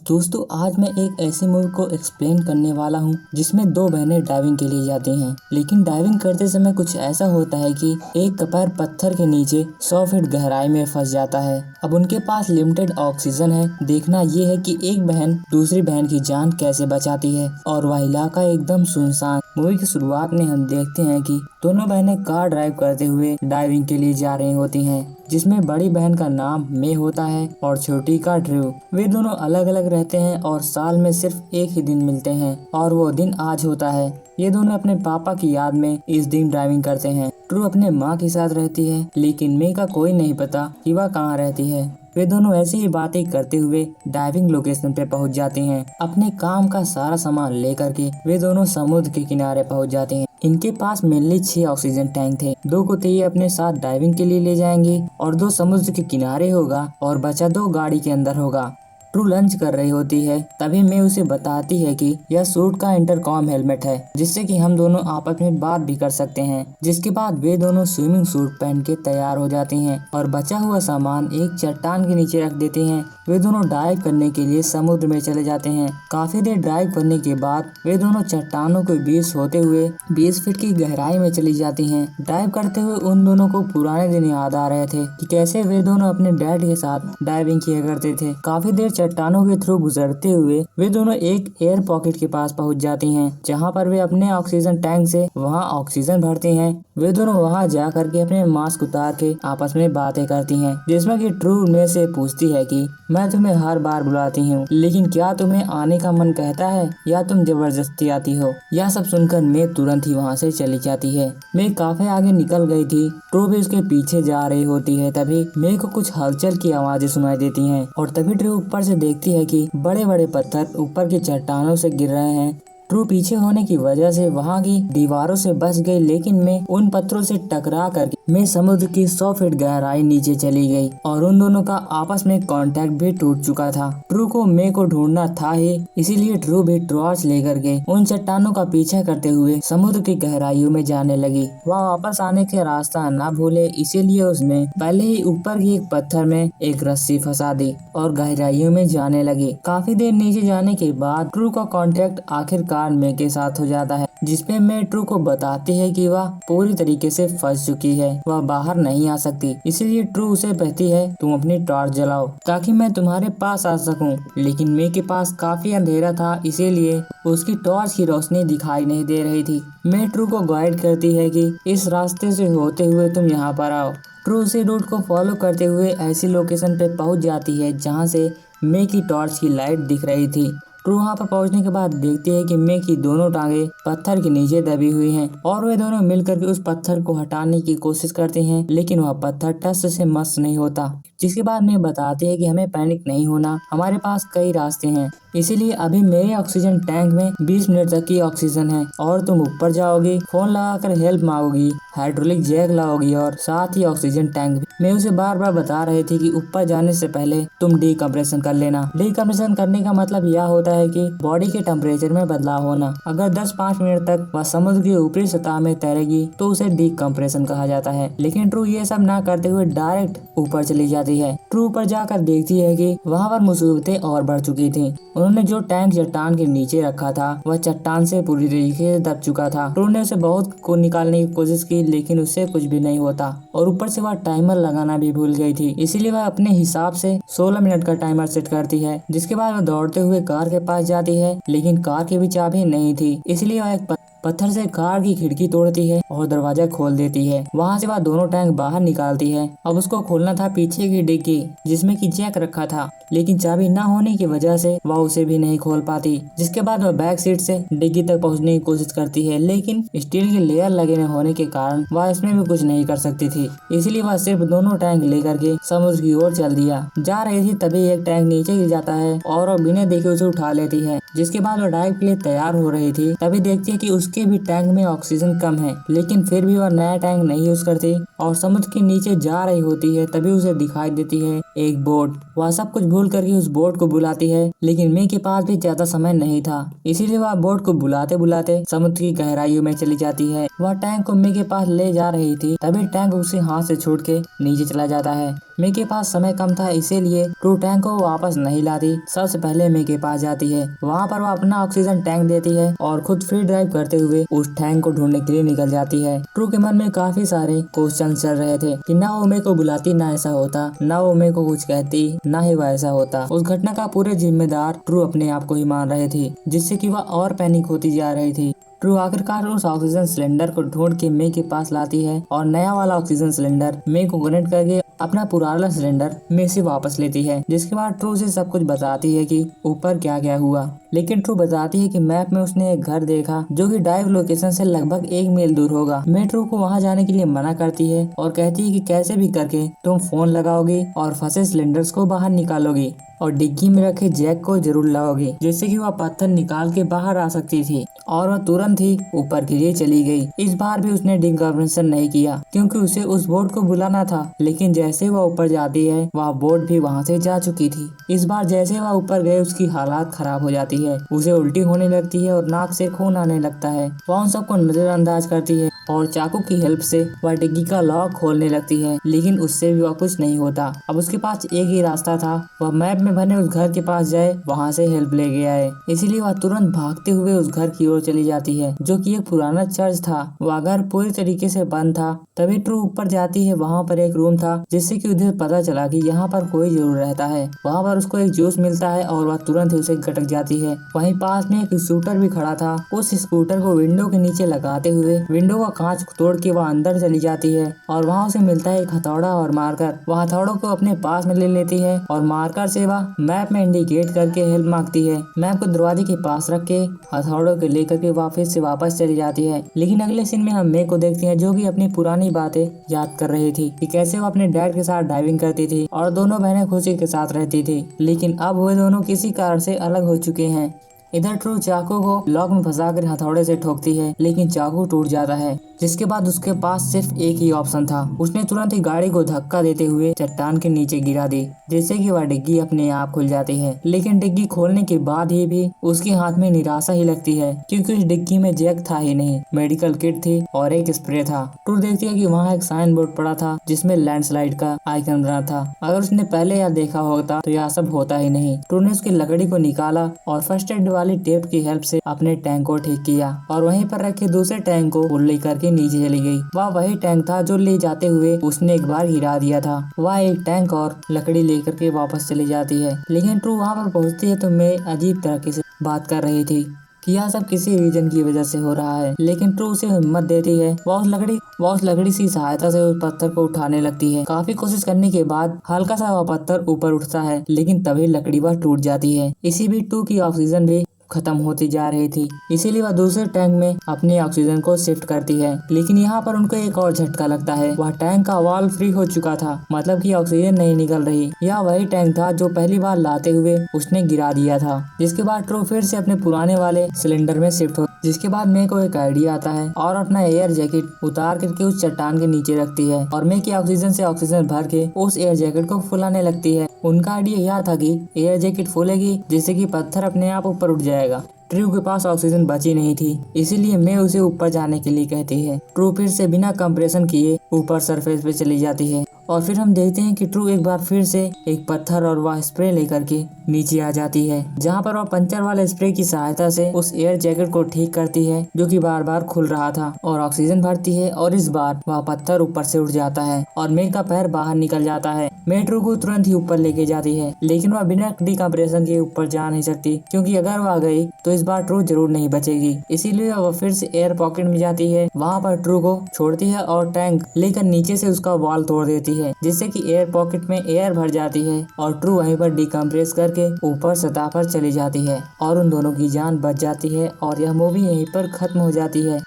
दोस्तों आज मैं एक ऐसी मूवी को एक्सप्लेन करने वाला हूँ जिसमें दो बहनें डाइविंग के लिए जाती हैं, लेकिन डाइविंग करते समय कुछ ऐसा होता है कि एक का पैर पत्थर के नीचे 100 फीट गहराई में फंस जाता है। अब उनके पास लिमिटेड ऑक्सीजन है। देखना ये है कि एक बहन दूसरी बहन की जान कैसे बचाती है और वह इलाका एकदम सुनसान। मूवी की शुरुआत में हम देखते हैं कि दोनों बहनें कार ड्राइव करते हुए डाइविंग के लिए जा रही होती हैं, जिसमें बड़ी बहन का नाम मे होता है और छोटी का ड्रू। वे दोनों अलग अलग रहते हैं और साल में सिर्फ एक ही दिन मिलते हैं और वो दिन आज होता है। ये दोनों अपने पापा की याद में इस दिन ड्राइविंग करते हैं। ड्रू अपने माँ के साथ रहती है, लेकिन मे का कोई नहीं पता कि वह कहाँ रहती है। वे दोनों ऐसी ही बातें करते हुए डाइविंग लोकेशन पे पहुंच जाती हैं। अपने काम का सारा सामान लेकर के वे दोनों समुद्र के किनारे पहुंच जाते हैं। इनके पास मेनली 6 ऑक्सीजन टैंक थे। 2 को तो ये अपने साथ डाइविंग के लिए ले जाएंगे और 2 समुद्र के किनारे होगा और बचा 2 गाड़ी के अंदर होगा। ट्रू लंच कर रही होती है, तभी मैं उसे बताती है कि यह सूट का इंटरकॉम हेलमेट है, जिससे कि हम दोनों आपस में बात भी कर सकते हैं। जिसके बाद वे दोनों स्विमिंग सूट पहन के तैयार हो जाती हैं और बचा हुआ सामान एक चट्टान के नीचे रख देती हैं। वे दोनों डाइव करने के लिए समुद्र में चले जाते हैं। काफी देर ड्राइव करने के बाद वे दोनों चट्टानों के बीच होते हुए 20 फीट की गहराई में चली जाती हैं। ड्राइव करते हुए उन दोनों को पुराने दिन याद आ रहे थे कि कैसे वे दोनों अपने डैड के साथ डाइविंग किया करते थे। काफी देर चट्टानों के थ्रू गुजरते हुए वे दोनों एक एयर पॉकेट के पास पहुंच जाती हैं, जहां पर वे अपने ऑक्सीजन टैंक से वहां ऑक्सीजन भरती हैं। वे दोनों वहां जा करके अपने मास्क उतार के आपस में बातें करती हैं, जिसमें कि ट्रू में से पूछती है कि मैं तुम्हें हर बार बुलाती हूँ, लेकिन क्या तुम्हें आने का मन कहता है या तुम जबरदस्ती आती हो। यह सब सुनकर मैं तुरंत ही वहाँ से चली जाती है। मैं काफी आगे निकल गई थी। ट्रू भी उसके पीछे जा रही होती है। तभी मेरे को कुछ हलचल की आवाजें सुनाई देती हैं और तभी ट्रू ऊपर से देखती है कि बड़े बड़े पत्थर ऊपर की चट्टानों से गिर रहे हैं। ट्रू पीछे होने की वजह से वहाँ की दीवारों से बच गई, लेकिन मैं उन पत्थरों से टकरा करके मैं समुद्र की 100 फीट गहराई नीचे चली गई और उन दोनों का आपस में कांटेक्ट भी टूट चुका था। ट्रू को मे को ढूंढना था ही, इसीलिए ट्रू भी टॉर्च लेकर के उन चट्टानों का पीछा करते हुए समुद्र की गहराइयों में जाने लगी। वह वापस आने के रास्ता न भूले, इसीलिए उसने पहले ही ऊपर की एक पत्थर में एक रस्सी फंसा दी और गहराइयों में जाने लगी। काफी देर नीचे जाने के बाद ट्रू का कांटेक्ट आखिरकार मे के साथ हो जाता है, जिसपे मे ट्रू को बताती है कि वह पूरी तरीके से फंस चुकी है, वह बाहर नहीं आ सकती। इसीलिए ट्रू उसे कहती है तुम अपनी टॉर्च जलाओ ताकि मैं तुम्हारे पास आ सकूं। लेकिन मे के पास काफी अंधेरा था, इसीलिए उसकी टॉर्च की रोशनी दिखाई नहीं दे रही थी। मे ट्रू को गाइड करती है कि इस रास्ते से होते हुए तुम यहाँ पर आओ। ट्रू उसी रूट को फॉलो करते हुए ऐसी लोकेशन पे पहुँच जाती है जहाँ से मे की टॉर्च की लाइट दिख रही थी। ट्रू वहाँ पर पहुँचने के बाद देखती है कि मे की दोनों टांगे पत्थर के नीचे दबी हुई हैं और वे दोनों मिलकर के उस पत्थर को हटाने की कोशिश करते हैं, लेकिन वह पत्थर टस से मस नहीं होता। जिसके बाद मे बताती है कि हमें पैनिक नहीं होना, हमारे पास कई रास्ते हैं। इसीलिए अभी मेरे ऑक्सीजन टैंक में 20 मिनट तक की ऑक्सीजन है और तुम ऊपर जाओगी, फोन लगाकर हेल्प मांगोगी, हाइड्रोलिक जैक लाओगी और साथ ही ऑक्सीजन टैंक भी। मैं उसे बार बार बता रही थी कि ऊपर जाने से पहले तुम डीकम्प्रेशन कर लेना। डीकम्प्रेशन करने का मतलब यह होता है कि बॉडी के टेम्परेचर में बदलाव होना। अगर 10-5 मिनट तक वह समुद्र की ऊपरी सतह में तैरेगी तो उसे डीकम्प्रेशन कहा जाता है। लेकिन ट्रू ये सब ना करते हुए डायरेक्ट ऊपर चली जाती है। ट्रू ऊपर जाकर देखती है कि वहाँ पर मुसीबतें और बढ़ चुकी थी। उन्होंने जो टैंक चट्टान के नीचे रखा था वह चट्टान से पूरी तरीके से दब चुका था। ट्रू ने उसे बहुत को निकालने की कोशिश की, लेकिन उससे कुछ भी नहीं होता और ऊपर से वह टाइमर लगाना भी भूल गई थी। इसीलिए वह अपने हिसाब से 16 मिनट का टाइमर सेट करती है। जिसके बाद वह दौड़ते हुए कार के पास जाती है, लेकिन कार की भी चाबी नहीं थी। इसलिए वह एक पत्थर से कार की खिड़की तोड़ती है और दरवाजा खोल देती है। वहाँ से वह दोनों टैंक बाहर निकालती है। अब उसको खोलना था पीछे की डिग्गी जिसमें की जैक रखा था, लेकिन चाबी न होने की वजह से वह उसे भी नहीं खोल पाती। जिसके बाद वह बैक सीट से डिग्गी तक पहुंचने की कोशिश करती है, लेकिन स्टील की लेयर लगे न होने के कारण वह इसमें भी कुछ नहीं कर सकती थी। इसीलिए वह सिर्फ दोनों टैंक लेकर के समुद्र की ओर चल दिया जा रही थी। तभी एक टैंक नीचे गिर जाता है और वह बिना देखे उसे उठा लेती है। जिसके बाद वह डाइव के लिए तैयार हो रही थी, तभी देखती है कि उसके भी टैंक में ऑक्सीजन कम है, लेकिन फिर भी वह नया टैंक नहीं यूज करती और समुद्र के नीचे जा रही होती है। तभी उसे दिखाई देती है एक बोट। वह सब कुछ भूल करके उस बोट को बुलाती है, लेकिन मे के पास भी ज्यादा समय नहीं था, इसीलिए वह बोट को बुलाते बुलाते समुद्र की गहराइयों में चली जाती है। वह टैंक को मे के पास ले जा रही थी, तभी टैंक उसके हाथ से छूट के नीचे चला जाता है। मे के पास समय कम था, इसीलिए ट्रू टैंक को वापस नहीं लाती। सबसे पहले मे के पास जाती है, वहाँ पर वो अपना ऑक्सीजन टैंक देती है और खुद फ्री ड्राइव करते हुए उस टैंक को ढूंढने के लिए निकल जाती है। ट्रू के मन में काफी सारे क्वेश्चन चल रहे थे कि ना वो मे को बुलाती, ना ऐसा होता, ना वो मे को कुछ कहती, ना ही वह ऐसा होता। उस घटना का पूरे जिम्मेदार ट्रू अपने आप को ही मान रहे थे, जिससे कि वह और पैनिक होती जा रही थी। ट्रू आखिरकार उस ऑक्सीजन सिलेंडर को ढूंढ के मे के पास लाती है और नया वाला ऑक्सीजन सिलेंडर मे को कनेक्ट करके अपना पुराना सिलेंडर मे से वापस लेती है। जिसके बाद ट्रू से सब कुछ बताती है कि ऊपर क्या क्या हुआ। लेकिन ट्रू बताती है कि मैप में उसने एक घर देखा जो कि डाइव लोकेशन से लगभग 1 मील दूर होगा। मे ट्रू को वहां जाने के लिए मना करती है और कहती है कि कैसे भी करके तुम फोन लगाओगी और फंसे सिलेंडर्स को बाहर निकालोगी और डिग्गी में रखे जैक को जरूर लाओगी, जिससे कि वह पत्थर निकाल के बाहर आ सकती थी। और वह तुरंत ही ऊपर के लिए चली गई। इस बार भी उसने डिकम्प्रेशन नहीं किया क्योंकि उसे उस बोट को बुलाना था। लेकिन जैसे वह ऊपर जाती है, वह बोट भी वहाँ से जा चुकी थी। इस बार जैसे वह ऊपर गए, उसकी हालात खराब हो जाती है। उसे उल्टी होने लगती है और नाक से खून आने लगता है। वह उन सबको नजरअंदाज करती है और चाकू की हेल्प से वह डिग्गी का लॉक खोलने लगती है, लेकिन उससे भी वह कुछ नहीं होता। अब उसके पास एक ही रास्ता था, वह मैप में बने उस घर के पास जाए, वहाँ से हेल्प ले गया है। इसीलिए वह तुरंत भागते हुए उस घर की ओर चली जाती है, जो कि एक पुराना चर्च था। वह घर पूरी तरीके से बंद था। तभी ट्रू ऊपर जाती है, वहाँ पर एक रूम था, जिससे कि उधर पता चला कि यहाँ पर कोई जरूर रहता है। वहाँ पर उसको एक जूस मिलता है और वह तुरंत ही उसे गटक जाती है। वहीं पास में एक स्कूटर भी खड़ा था। उस स्कूटर को विंडो के नीचे लगाते हुए विंडो का कांच तोड़ के वह अंदर चली जाती है और वहाँ उसे मिलता है एक हथौड़ा और मार्कर। वह हथौड़ों को अपने पास में ले लेती है और मार्कर से वह मैप में इंडिकेट करके हेल्प मांगती है। मैप को दरवाजे के पास रख के हथौड़ों के लेकर के वापस से वापस चली जाती है। लेकिन अगले सीन में हम मे को देखते हैं, जो कि अपनी पुरानी बातें याद कर रही थी कि कैसे वो अपने डैड के साथ डाइविंग करती थी और दोनों बहनें खुशी के साथ रहती थी। लेकिन अब वे दोनों किसी कारण से अलग हो चुके हैं। इधर ट्रू चाकू को लॉक में फंसाकर हथौड़े से ठोकती है, लेकिन चाकू टूट जाता है। जिसके बाद उसके पास सिर्फ एक ही ऑप्शन था। उसने तुरंत ही गाड़ी को धक्का देते हुए चट्टान के नीचे गिरा दी, जिससे कि वह डिग्गी अपने आप खुल जाती है। लेकिन डिग्गी खोलने के बाद ही भी उसके हाथ में निराशा ही लगती है, क्योंकि उस डिग्गी में जैक था ही नहीं, मेडिकल किट थी और एक स्प्रे था। ट्रू देखती है कि वहाँ एक साइन बोर्ड पड़ा था जिसमें लैंडस्लाइड का आइकन बना था। अगर उसने पहले यह देखा होता तो यह सब होता ही नहीं। ट्रू ने उसकी लकड़ी को निकाला और फर्स्ट एड वाली टेप की हेल्प से अपने टैंक को ठीक किया और वहीं पर रखे दूसरे टैंक को उल्टी करके नीचे चली गई। वह वही टैंक था जो ले जाते हुए उसने एक बार गिरा दिया था। वह एक टैंक और लकड़ी लेकर के वापस चली जाती है। लेकिन ट्रू वहाँ पर पहुँचती है तो मैं अजीब तरीके से बात कर रही थी कि यह सब किसी रीजन की वजह से हो रहा है। लेकिन ट्रू उसे हिम्मत देती है। वह उस लकड़ी की सहायता से उस पत्थर को उठाने लगती है। काफी कोशिश करने के बाद हल्का सा वह पत्थर ऊपर उठता है, लेकिन तभी लकड़ी वह टूट जाती है। इसी बीच ट्रू की ऑक्सीजन भी खत्म होती जा रही थी, इसीलिए वह दूसरे टैंक में अपने ऑक्सीजन को शिफ्ट करती है। लेकिन यहाँ पर उनको एक और झटका लगता है। वह टैंक का वाल्व फ्री हो चुका था, मतलब कि ऑक्सीजन नहीं निकल रही। यह वही टैंक था जो पहली बार लाते हुए उसने गिरा दिया था। जिसके बाद ट्रू फिर से अपने पुराने वाले सिलेंडर में शिफ्ट हो। जिसके बाद मे को एक आइडिया आता है और अपना एयर जैकेट उतार करके उस चट्टान के नीचे रखती है और मे की ऑक्सीजन से ऑक्सीजन भर के उस एयर जैकेट को फुलाने लगती है। उनका आइडिया यह था कि एयर जैकेट फूलेगी, जिससे कि पत्थर अपने आप ऊपर उठ जाएगा। ट्रू के पास ऑक्सीजन बची नहीं थी, इसीलिए मैं उसे ऊपर जाने के लिए कहती है। ट्रू फिर से बिना कंप्रेशन किए ऊपर सरफेस पे चली जाती है और फिर हम देखते हैं कि ट्रू एक बार फिर से एक पत्थर और वह स्प्रे लेकर के नीचे आ जाती है, जहाँ पर वह पंचर वाले स्प्रे की सहायता से उस एयर जैकेट को ठीक करती है जो कि बार बार खुल रहा था और ऑक्सीजन भरती है और इस बार वह पत्थर ऊपर से उठ जाता है और मे का पैर बाहर निकल जाता है। मे ट्रू को तुरंत ही ऊपर लेके जाती है, लेकिन वह बिना डिकम्प्रेशन के ऊपर जा नहीं सकती, क्योंकि अगर वह गई तो इस बार ट्रू जरूर नहीं बचेगी। इसीलिए वह फिर से एयर पॉकेट में जाती है, वहाँ पर ट्रू को छोड़ती है और टैंक लेकर नीचे से उसका वॉल तोड़ देती है, जिससे कि एयर पॉकेट में एयर भर जाती है और ट्रू वहीं पर डिकम्प्रेस करके ऊपर सतह पर चली जाती है और उन दोनों की जान बच जाती है और यह मूवी यहीं पर खत्म हो जाती है।